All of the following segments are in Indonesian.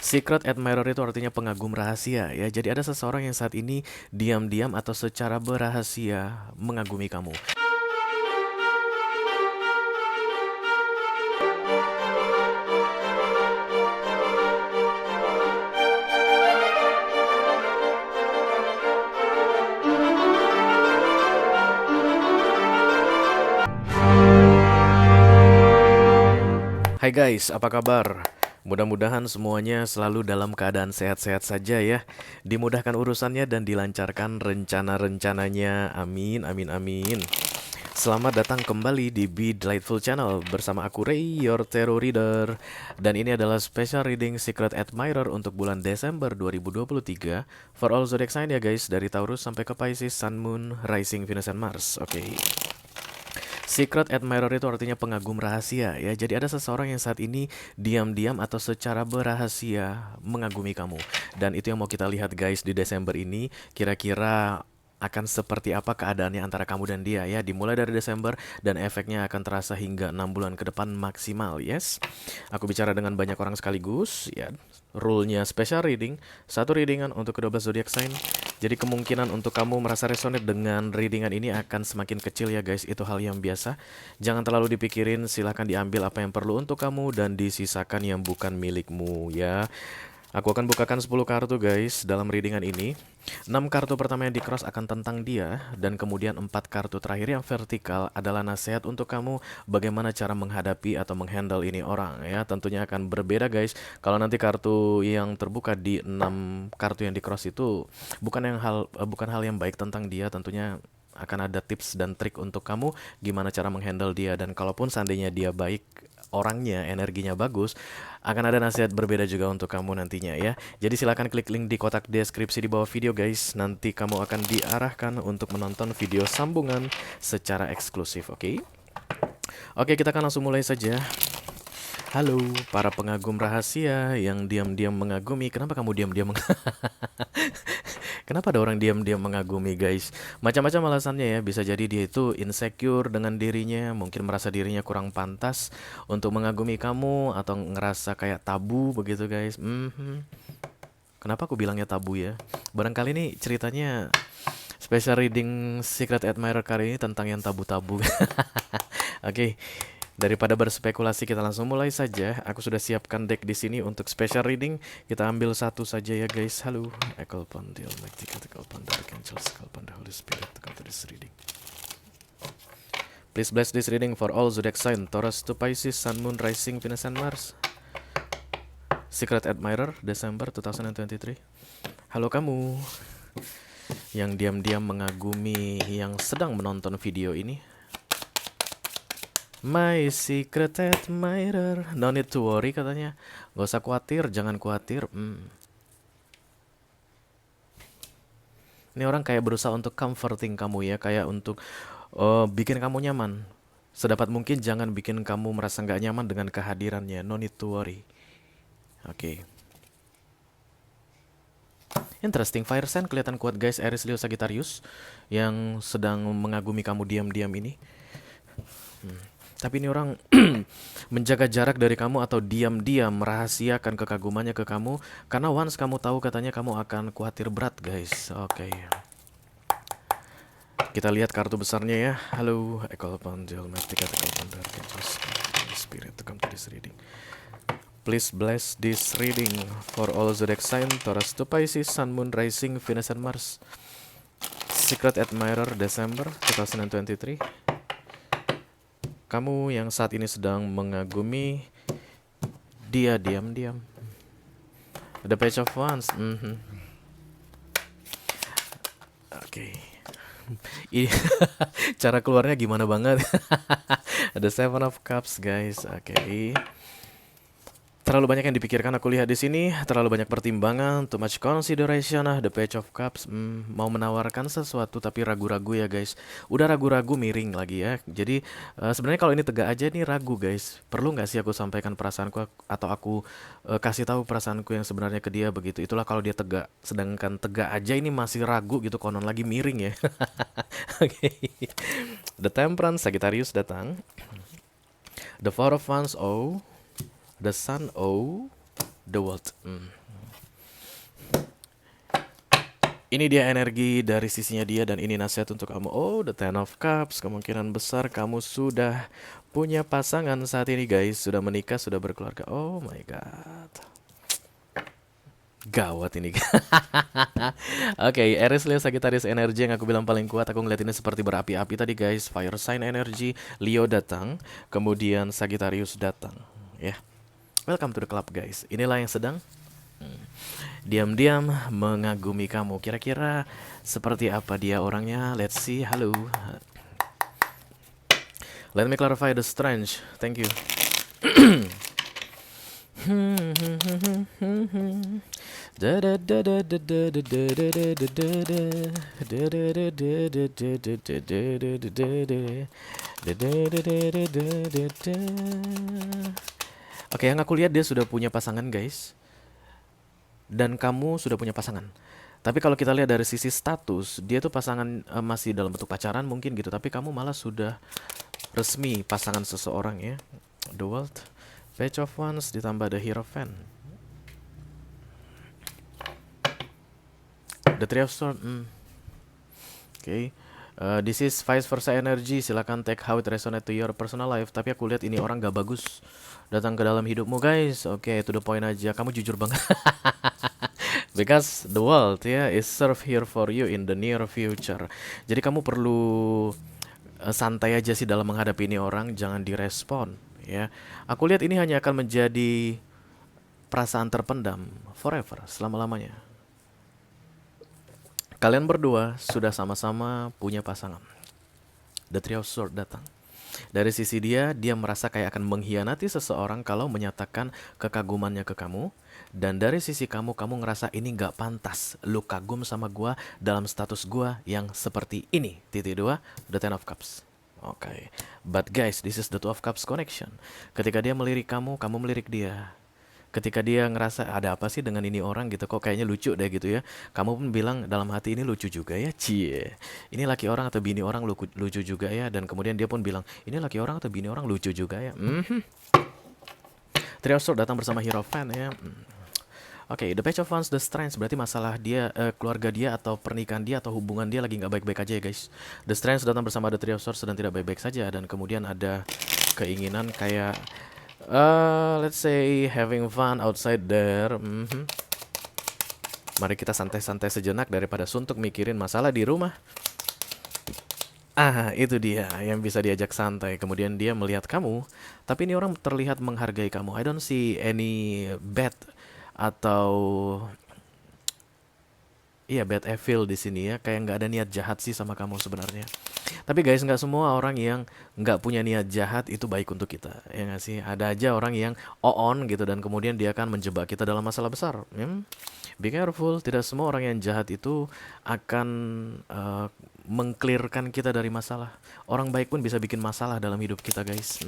Secret admirer itu artinya pengagum rahasia ya. Jadi ada seseorang yang saat ini diam-diam atau secara berahasia mengagumi kamu. Hai guys, apa kabar? Mudah-mudahan semuanya selalu dalam keadaan sehat-sehat saja ya. Dimudahkan urusannya dan dilancarkan rencana-rencananya. Amin, amin, amin. Selamat datang kembali di Be Delightful Channel bersama aku Ray, your tarot reader. Dan ini adalah special reading Secret Admirer untuk bulan Desember 2023 for all zodiac sign ya guys, dari Taurus sampai ke Pisces, Sun, Moon, Rising, Venus, and Mars. Oke. Secret admirer itu artinya pengagum rahasia ya. Jadi ada seseorang yang saat ini diam-diam atau secara berahasia mengagumi kamu. Dan itu yang mau kita lihat guys di Desember ini. Kira-kira akan seperti apa keadaannya antara kamu dan dia ya. Dimulai dari Desember dan efeknya akan terasa hingga 6 bulan ke depan maksimal. Yes. Aku bicara dengan banyak orang sekaligus ya. Rule-nya special reading, satu readingan untuk ke-12 zodiac sign. Jadi kemungkinan untuk kamu merasa resonate dengan readingan ini akan semakin kecil ya guys. Itu hal yang biasa. Jangan terlalu dipikirin, silahkan diambil apa yang perlu untuk kamu dan disisakan yang bukan milikmu ya. Aku akan bukakan 10 kartu guys dalam readingan ini. 6 kartu pertama yang di cross akan tentang dia, dan kemudian 4 kartu terakhir yang vertikal adalah nasihat untuk kamu bagaimana cara menghadapi atau menghandle ini orang ya. Tentunya akan berbeda guys. Kalau nanti kartu yang terbuka di 6 kartu yang di cross itu bukan hal yang baik tentang dia, tentunya akan ada tips dan trik untuk kamu gimana cara menghandle dia. Dan kalaupun seandainya dia baik orangnya, energinya bagus, akan ada nasihat berbeda juga untuk kamu nantinya ya. Jadi silakan klik link di kotak deskripsi di bawah video guys. Nanti kamu akan diarahkan untuk menonton video sambungan secara eksklusif, oke? Oke, kita akan langsung mulai saja. Halo, para pengagum rahasia yang diam-diam mengagumi. Kenapa kamu diam-diam Kenapa ada orang diam-diam mengagumi guys? Macam-macam alasannya ya. Bisa jadi dia itu insecure dengan dirinya, mungkin merasa dirinya kurang pantas untuk mengagumi kamu, atau ngerasa kayak tabu begitu guys. Kenapa aku bilangnya tabu ya? Barangkali ini ceritanya special reading Secret Admirer kali ini tentang yang tabu-tabu. Oke. Daripada berspekulasi, kita langsung mulai saja. Aku sudah siapkan deck di sini untuk special reading. Kita ambil satu saja ya guys. Halo, Echo Pandil, Echo Pandil, Angels, Echo Pandil, Holy Spirit, come to this reading. Please bless this reading for all zodiac sign, Taurus to Pisces, Sun, Moon, Rising, Venus, and Mars. Secret Admirer, Desember 2023. Halo kamu yang diam-diam mengagumi yang sedang menonton video ini. My secret admirer, no need to worry katanya. Gak usah khawatir, jangan khawatir. Ini orang kayak berusaha untuk comforting kamu ya, kayak untuk bikin kamu nyaman. Sedapat mungkin jangan bikin kamu merasa gak nyaman dengan kehadirannya. No need to worry. Oke. Interesting, fire sign kelihatan kuat guys. Aries, Leo, Sagittarius yang sedang mengagumi kamu diam-diam ini. Tapi ini orang menjaga jarak dari kamu atau diam-diam merahasiakan kekagumannya ke kamu, karena once kamu tahu katanya kamu akan khawatir berat guys. Oke. Kita lihat kartu besarnya ya. Halo, Echo Pandil, Mystic, Echo Pandil, Angels, Spirit to come to this reading. Please bless this reading for all zodiac sign, Taurus to Pisces, Sun, Moon, Rising, Venus, and Mars. Secret Admirer, Desember 2023. Kamu yang saat ini sedang mengagumi dia diam-diam. The Page of Wands. Oke. Cara keluarnya gimana banget? Ada Seven of Cups guys. Oke. Terlalu banyak yang dipikirkan aku lihat di sini, terlalu banyak pertimbangan, too much consideration. The Page of Cups mau menawarkan sesuatu tapi ragu-ragu ya guys. Udah ragu-ragu miring lagi ya. Jadi sebenarnya kalau ini tegak aja nih ragu guys. Perlu nggak sih aku sampaikan perasaanku atau aku kasih tahu perasaanku yang sebenarnya ke dia begitu. Itulah kalau dia tegak. Sedangkan tegak aja ini masih ragu gitu, konon lagi miring ya. Oke. The Temperance, Sagittarius datang. The Four of Wands, oh. The Sun, oh. The World. Ini dia energi dari sisinya dia dan ini nasihat untuk kamu. Oh, the Ten of Cups. Kemungkinan besar kamu sudah punya pasangan saat ini guys. Sudah menikah, sudah berkeluarga. Oh my god. Gawat ini. Oke, Aries, Leo, Sagittarius energi yang aku bilang paling kuat. Aku ngeliat ini seperti berapi-api tadi guys. Fire sign energy, Leo datang, kemudian Sagittarius datang. Ya, welcome to the club guys. Inilah yang sedang diam-diam mengagumi kamu. Kira-kira seperti apa dia orangnya? Let's see. Halo. Let me clarify the strange. Thank you. Oke, yang aku lihat dia sudah punya pasangan guys. Dan kamu sudah punya pasangan. Tapi kalau kita lihat dari sisi status, dia tuh pasangan masih dalam bentuk pacaran mungkin gitu. Tapi kamu malah sudah resmi pasangan seseorang ya. The World, Page of Wands ditambah The Hierophant. The Three of Swords. Okay. This is vice versa energy. Silakan take how it resonate to your personal life. Tapi aku lihat ini orang gak bagus datang ke dalam hidupmu guys. Oke, to the point aja. Kamu jujur banget. Because the world is serve here for you in the near future. Jadi kamu perlu santai aja sih dalam menghadapi ini orang. Jangan direspon ya. Aku lihat ini hanya akan menjadi perasaan terpendam forever, selama-lamanya. Kalian berdua sudah sama-sama punya pasangan. The Three of Swords datang. Dari sisi dia merasa kayak akan mengkhianati seseorang kalau menyatakan kekagumannya ke kamu. Dan dari sisi kamu ngerasa ini gak pantas. Lu kagum sama gua dalam status gua yang seperti ini. Titik 2, The Ten of Cups. Oke. But guys, this is the Two of Cups connection. Ketika dia melirik kamu melirik dia. Ketika dia ngerasa ada apa sih dengan ini orang gitu, kok kayaknya lucu deh gitu ya. Kamu pun bilang dalam hati ini lucu juga ya, cie. Ini laki orang atau bini orang lucu juga ya. Dan kemudian dia pun bilang, ini laki orang atau bini orang lucu juga ya. Three of Swords datang bersama Hierophant ya. Oke, The Page of Wands, The Strength. Berarti masalah dia, keluarga dia atau pernikahan dia atau hubungan dia lagi nggak baik-baik aja ya guys. The Strength datang bersama The Three of Swords sedang tidak baik-baik saja. Dan kemudian ada keinginan kayak let's say having fun outside there. Mari kita santai-santai sejenak daripada suntuk mikirin masalah di rumah. Itu dia yang bisa diajak santai. Kemudian dia melihat kamu, tapi ini orang terlihat menghargai kamu. I don't see any bad atau bad evil di sini ya. Kayak nggak ada niat jahat sih sama kamu sebenarnya. Tapi guys, nggak semua orang yang nggak punya niat jahat itu baik untuk kita, ya nggak sih? Ada aja orang yang on gitu dan kemudian dia akan menjebak kita dalam masalah besar. Be careful, tidak semua orang yang jahat itu akan mengclearkan kita dari masalah. Orang baik pun bisa bikin masalah dalam hidup kita guys.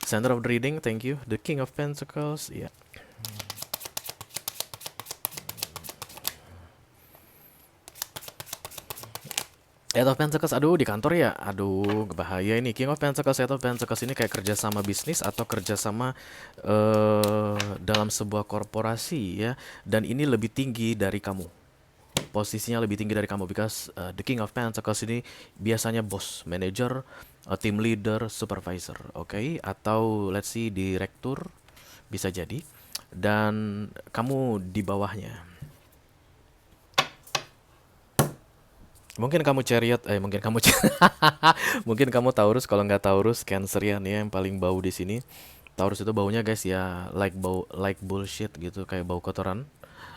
Center of the reading, thank you. The King of Pentacles, ya. Eight of Pentacles, aduh di kantor ya, aduh bahaya ini. King of Pentacles, Eight of Pentacles ini kayak kerjasama bisnis atau kerjasama dalam sebuah korporasi ya. Dan ini lebih tinggi dari kamu, posisinya lebih tinggi dari kamu. Because the King of Pentacles ini biasanya bos, manager, team leader, supervisor, oke? Atau let's see direktur, bisa jadi. Dan kamu di bawahnya. Mungkin kamu Chariot, mungkin kamu Taurus. Kalau nggak Taurus, Cancerian ya yang paling bau di sini. Taurus itu baunya guys ya like bullshit gitu, kayak bau kotoran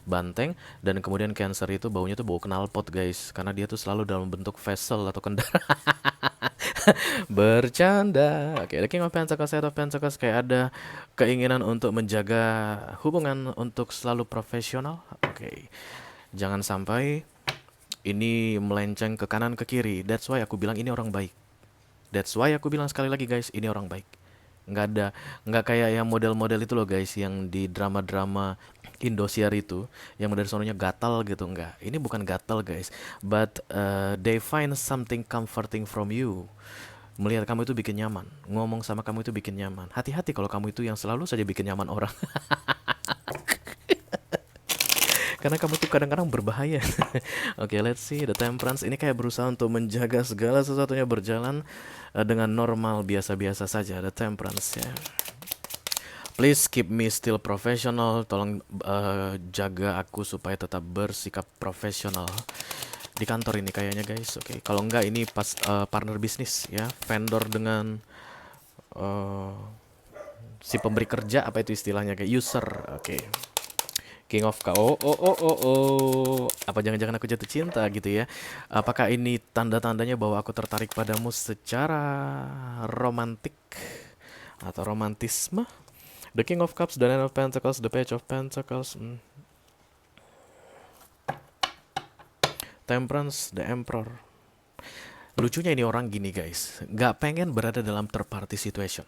banteng. Dan kemudian Cancer itu baunya tuh bau knalpot guys, karena dia tuh selalu dalam bentuk vessel atau kendaraan. Bercanda. Oke, The King of Pentacles, Eight of Pentacles, kayak ada keinginan untuk menjaga hubungan untuk selalu profesional. Oke. Jangan sampai ini melenceng ke kanan ke kiri. That's why aku bilang ini orang baik. That's why aku bilang sekali lagi guys, ini orang baik. Nggak kayak yang model-model itu loh guys, yang di drama-drama Indosiar itu, yang dari sononya gatal gitu. Enggak, ini bukan gatal guys, but they find something comforting from you. Melihat kamu itu bikin nyaman, ngomong sama kamu itu bikin nyaman. Hati-hati kalau kamu itu yang selalu saja bikin nyaman orang. Karena kamu tuh kadang-kadang berbahaya. Oke, let's see the temperance. Ini kayak berusaha untuk menjaga segala sesuatunya berjalan dengan normal biasa-biasa saja. The temperance ya. Please keep me still professional. Tolong jaga aku supaya tetap bersikap profesional di kantor ini kayaknya guys. Oke, kalau enggak ini pas partner bisnis ya, vendor dengan eh, si pemberi kerja, apa itu istilahnya, kayak user. Oke. King of KO. Apa jangan-jangan aku jatuh cinta gitu ya? Apakah ini tanda-tandanya bahwa aku tertarik padamu secara romantik atau romantisme? The King of Cups, the Nine of Pentacles, the Page of Pentacles, Temperance, the Emperor. Lucunya ini orang gini guys, nggak pengen berada dalam third party situation.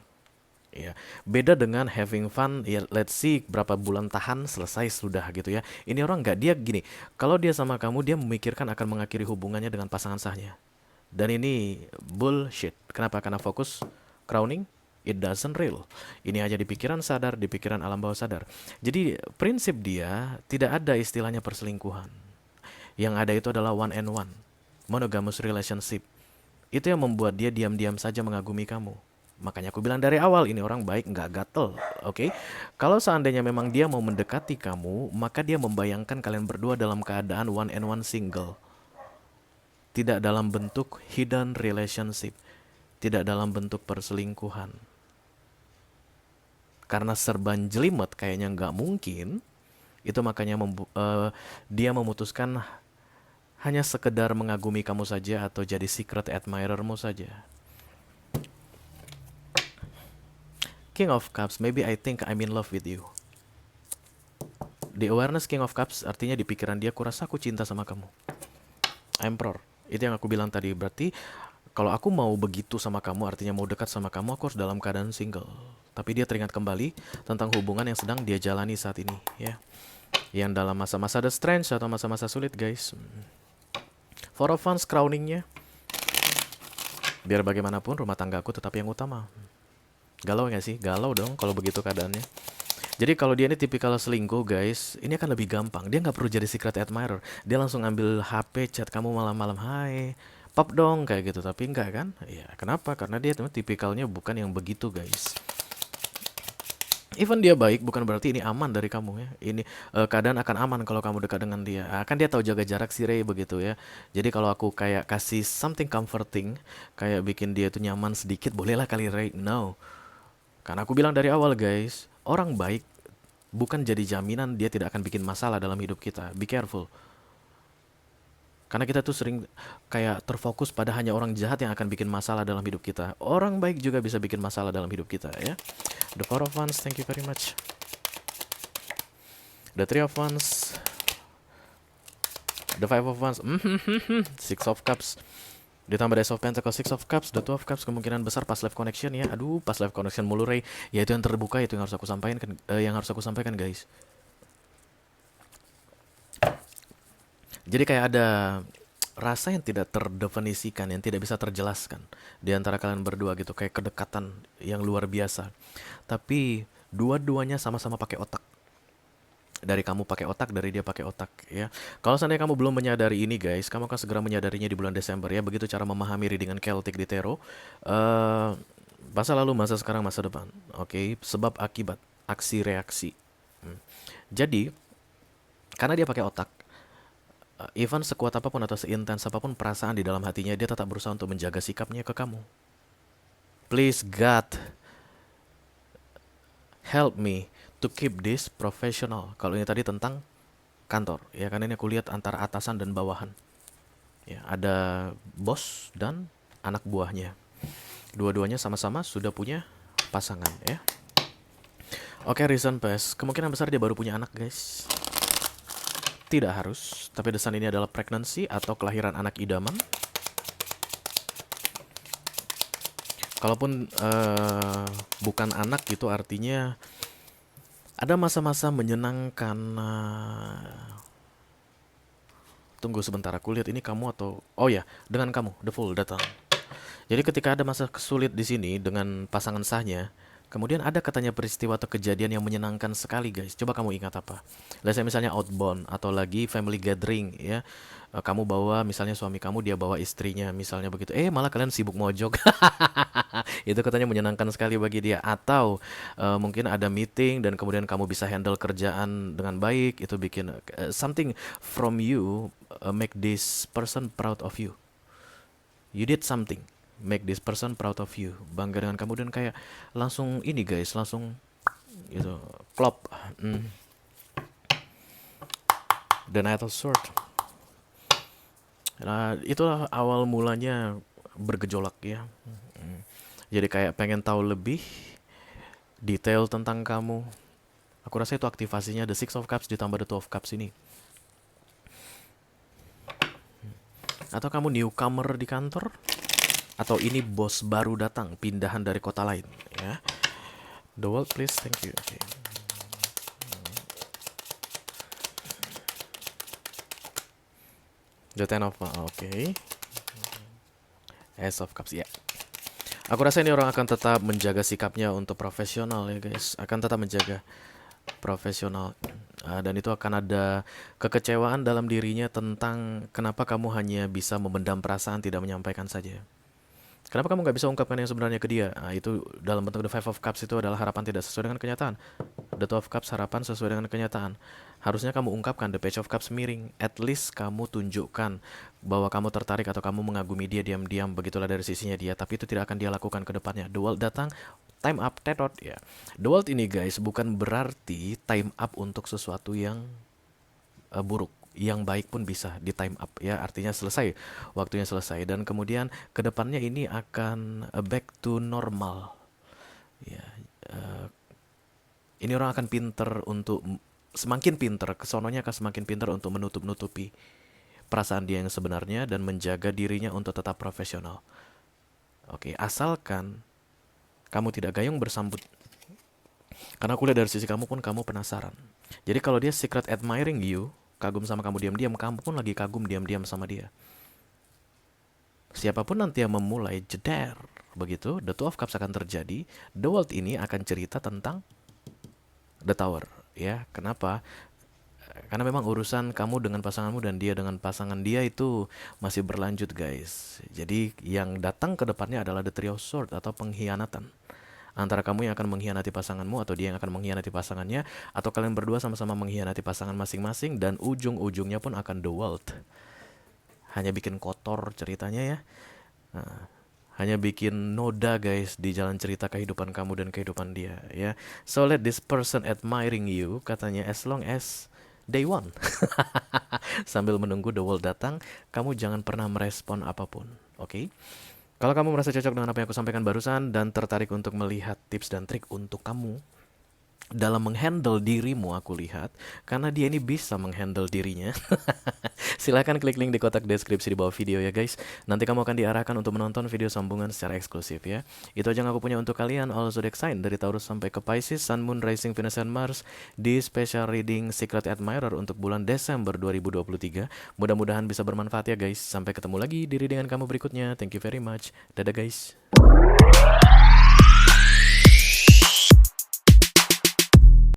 Ya, beda dengan having fun, ya let's see berapa bulan tahan selesai sudah gitu ya. Ini orang nggak, dia gini, kalau dia sama kamu dia memikirkan akan mengakhiri hubungannya dengan pasangan sahnya. Dan ini bullshit. Kenapa? Karena fokus crowning, it doesn't real. Ini aja di pikiran sadar, di pikiran alam bawah sadar. Jadi prinsip dia tidak ada istilahnya perselingkuhan. Yang ada itu adalah one and one, monogamous relationship. Itu yang membuat dia diam-diam saja mengagumi kamu. Makanya aku bilang dari awal, ini orang baik, nggak gatel, oke? Kalau seandainya memang dia mau mendekati kamu, maka dia membayangkan kalian berdua dalam keadaan one and one single. Tidak dalam bentuk hidden relationship. Tidak dalam bentuk perselingkuhan. Karena serban jelimet kayaknya nggak mungkin, itu makanya dia memutuskan hanya sekedar mengagumi kamu saja atau jadi secret admirermu saja. King of Cups, maybe I think I'm in love with you. The awareness King of Cups artinya di pikiran dia, kurasa aku cinta sama kamu. Emperor, itu yang aku bilang tadi. Berarti kalau aku mau begitu sama kamu, artinya mau dekat sama kamu, aku harus dalam keadaan single. Tapi dia teringat kembali tentang hubungan yang sedang dia jalani saat ini ya. Yang dalam masa-masa the strange atau masa-masa sulit guys. Four of Wands crowningnya. Biar bagaimanapun rumah tanggaku tetap yang utama. Galau gak sih? Galau dong kalau begitu keadaannya. Jadi kalau dia ini tipikal selingkuh guys, ini akan lebih gampang. Dia nggak perlu jadi secret admirer. Dia langsung ambil HP, chat kamu malam-malam, hai, pop dong, kayak gitu. Tapi enggak kan? Ya kenapa? Karena dia tipikalnya bukan yang begitu guys. Even dia baik, bukan berarti ini aman dari kamu ya. Ini keadaan akan aman kalau kamu dekat dengan dia. Kan dia tahu jaga jarak si Ray begitu ya. Jadi kalau aku kayak kasih something comforting, kayak bikin dia itu nyaman sedikit, bolehlah kali Ray. No. Karena aku bilang dari awal guys, orang baik bukan jadi jaminan dia tidak akan bikin masalah dalam hidup kita. Be careful. Karena kita tuh sering kayak terfokus pada hanya orang jahat yang akan bikin masalah dalam hidup kita. Orang baik juga bisa bikin masalah dalam hidup kita ya. The Four of Wands, thank you very much. The Three of Wands. The Five of Wands. Six of Cups. Ditambah Ace of Pentacles, Six of Cups, The Two of Cups, kemungkinan besar pas live connection ya. Aduh, pas live connection mulu Ray. Ya itu yang terbuka, itu yang harus aku sampaikan kan, guys. Jadi kayak ada rasa yang tidak terdefinisikan, yang tidak bisa terjelaskan di antara kalian berdua gitu, kayak kedekatan yang luar biasa. Tapi dua-duanya sama-sama pakai otak. Dari kamu pakai otak, dari dia pakai otak ya. Kalau seandainya kamu belum menyadari ini guys, kamu akan segera menyadarinya di bulan Desember ya. Begitu cara memahami readingan Celtic di tarot. Masa lalu, masa sekarang, masa depan. Oke, sebab akibat, aksi reaksi. Jadi karena dia pakai otak, even sekuat apapun atau seintens apapun perasaan di dalam hatinya, dia tetap berusaha untuk menjaga sikapnya ke kamu. Please God, help me to keep this professional. Kalau ini tadi tentang kantor, ya kan, ini aku lihat antara atasan dan bawahan. Ya, ada bos dan anak buahnya. Dua-duanya sama-sama sudah punya pasangan ya. Oke, recent past, kemungkinan besar dia baru punya anak guys. Tidak harus, tapi desan ini adalah pregnancy atau kelahiran anak idaman. Kalaupun bukan anak gitu, artinya ada masa-masa menyenangkan. Tunggu sebentar, aku lihat ini kamu atau... Oh ya, dengan kamu, The Fool datang. Jadi ketika ada masa sulit di sini dengan pasangan sahnya, kemudian ada katanya peristiwa atau kejadian yang menyenangkan sekali guys. Coba kamu ingat apa? Let's say misalnya outbound atau lagi family gathering ya. Kamu bawa misalnya suami kamu, dia bawa istrinya misalnya begitu. Malah kalian sibuk mojok. Itu katanya menyenangkan sekali bagi dia. Atau mungkin ada meeting dan kemudian kamu bisa handle kerjaan dengan baik. Itu bikin something from you, make this person proud of you. You did something, make this person proud of you, bangga dengan kamu, dan kayak langsung ini guys, langsung gitu klop. The Knight of Sword. Nah, itulah awal mulanya bergejolak ya. Jadi kayak pengen tahu lebih detail tentang kamu. Aku rasa itu aktivasinya The Six of Cups ditambah The Two of Cups ini. Atau kamu newcomer di kantor, atau ini bos baru datang, pindahan dari kota lain ya. The World please, thank you. Okay. The Ten of okay. Ace of Cups ya. Aku rasa ini orang akan tetap menjaga sikapnya untuk profesional ya guys. Akan tetap menjaga profesional. Dan itu akan ada kekecewaan dalam dirinya tentang kenapa kamu hanya bisa memendam perasaan, tidak menyampaikan saja. Kenapa kamu nggak bisa ungkapkan yang sebenarnya ke dia? Itu dalam bentuk The Five of Cups itu adalah harapan tidak sesuai dengan kenyataan. The Two of Cups harapan sesuai dengan kenyataan. Harusnya kamu ungkapkan. The Page of Cups miring. At least kamu tunjukkan bahwa kamu tertarik atau kamu mengagumi dia diam-diam. Begitulah dari sisinya dia. Tapi itu tidak akan dia lakukan ke depannya. The World datang, time up, tetot ya. The World ini guys bukan berarti time up untuk sesuatu yang buruk. Yang baik pun bisa di time up ya, artinya selesai, waktunya selesai, dan kemudian kedepannya ini akan back to normal ya. Ini orang akan pinter untuk semakin pinter kesononya, akan semakin pinter untuk menutup-nutupi perasaan dia yang sebenarnya dan menjaga dirinya untuk tetap profesional. Oke, asalkan kamu tidak gayung bersambut, karena aku lihat dari sisi kamu pun kamu penasaran. Jadi kalau dia secret admiring you, kagum sama kamu diam-diam, kamu pun lagi kagum diam-diam sama dia. Siapapun nanti yang memulai jeder begitu, The Two of Cups akan terjadi. The World ini akan cerita tentang The Tower ya. Kenapa? Karena memang urusan kamu dengan pasanganmu dan dia dengan pasangan dia itu masih berlanjut guys. Jadi yang datang ke depannya adalah The Three of Swords atau pengkhianatan. Antara kamu yang akan mengkhianati pasanganmu, atau dia yang akan mengkhianati pasangannya, atau kalian berdua sama-sama mengkhianati pasangan masing-masing, dan ujung-ujungnya pun akan The World. Hanya bikin kotor ceritanya ya. Hanya bikin noda guys di jalan cerita kehidupan kamu dan kehidupan dia ya. So let this person admiring you, katanya, as long as they won. Sambil menunggu The World datang, kamu jangan pernah merespon apapun, oke? Kalau kamu merasa cocok dengan apa yang aku sampaikan barusan dan tertarik untuk melihat tips dan trik untuk kamu dalam menghandle dirimu, aku lihat, karena dia ini bisa menghandle dirinya. Silahkan klik link di kotak deskripsi di bawah video ya guys. Nanti kamu akan diarahkan untuk menonton video sambungan secara eksklusif ya. Itu aja yang aku punya untuk kalian. All zodiac sign dari Taurus sampai ke Pisces, Sun, Moon, Rising, Venus, dan Mars di special reading Secret Admirer untuk bulan Desember 2023. Mudah-mudahan bisa bermanfaat ya guys. Sampai ketemu lagi di readingan kamu berikutnya. Thank you very much. Dadah guys.